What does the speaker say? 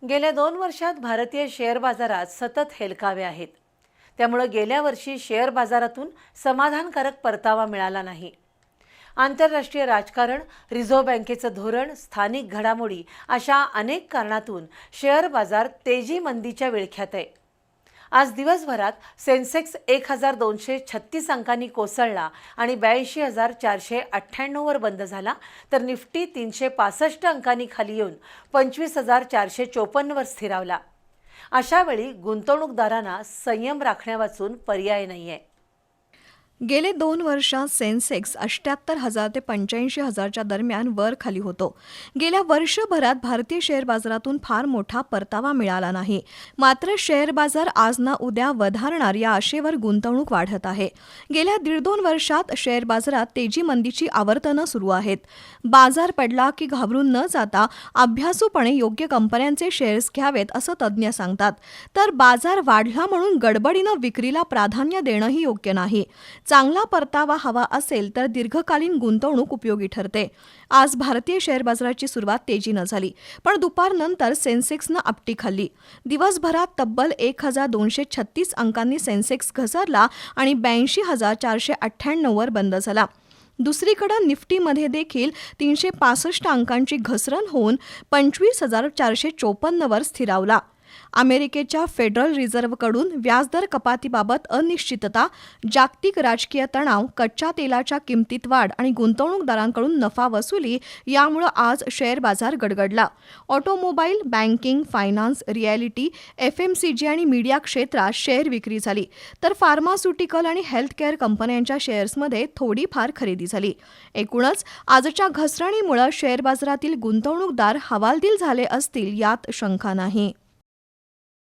गेल्या 2 वर्षात भारतीय शेअर बाजारात सतत हेलकावे आहेत. त्यामुळे गेल्या वर्षी शेअर बाजारातून समाधानकारक परतावा मिळाला नाही. आंतरराष्ट्रीय राजकारण, रिझर्व्ह बँकेचं धोरण, स्थानिक घडामोडी अशा अनेक कारणातून शेअर बाजार तेजी मंदीच्या विळख्यात आहे. आज दिवसभरात सेन्सेक्स 1236 अंकांनी कोसळला आणि 82,498 वर बंद झाला, तर निफ्टी 365 अंकांनी खाली येऊन 25,454 वर स्थिरावला. अशा वेळी गुंतवणूकदारांना संयम राखण्यावाचून पर्याय नाहीये. गेले 2 वर्षात सेन्सेक्स 78,000 ते 85,000च्या दरम्यान वर खाली होतो. गेल्या वर्षभरात भारतीय शेअर बाजारातून फार मोठा परतावा मिळाला नाही. मात्र शेअर बाजार आज ना उद्या वधारणार या आशेवर गुंतवणूक वाढत आहे. गेल्या 1.5-2 वर्षात शेअर बाजारात तेजी मंदीची आवर्तनं सुरू आहेत. बाजार पडला की घाबरून न जाता अभ्यासूपणे योग्य कंपन्यांचे शेअर्स घ्यावेत असं तज्ज्ञ सांगतात. तर बाजार वाढला म्हणून गडबडीनं विक्रीला प्राधान्य देणंही योग्य नाही. चांगला परतावा हवा असेल तर दीर्घकालीन गुंतवणूक उपयोगी ठरते. आज भारतीय शेअर बाजाराची सुरुवात तेजीनं झाली, पण दुपारनंतर सेन्सेक्सनं आपटी खाल्ली. दिवसभरात तब्बल 1,236 अंकांनी सेन्सेक्स घसरला आणि 82,498 वर बंद झाला. दुसरीकडे निफ्टीमध्ये देखील 365 अंकांची घसरण होऊन 25,454 वर स्थिरावला. अमेरिकेच्या फेडरल रिझर्व्हकडून व्याजदर कपातीबाबत अनिश्चितता, जागतिक राजकीय तणाव, कच्च्या तेलाच्या किमतीत वाढ आणि गुंतवणूकदारांकडून नफा वसुली यामुळे आज शेअर बाजार गडगडला. Automobile, banking, finance, realty, FMCG आणि मीडिया क्षेत्रात शेअर विक्री झाली, तर फार्मास्युटिकल आणि हेल्थकेअर कंपन्यांच्या शेअर्समध्ये थोडीफार खरेदी झाली. एकूणच आजच्या घसरणीमुळे शेअर बाजारातील गुंतवणूकदार हवालदिल झाले असतील यात शंका नाही.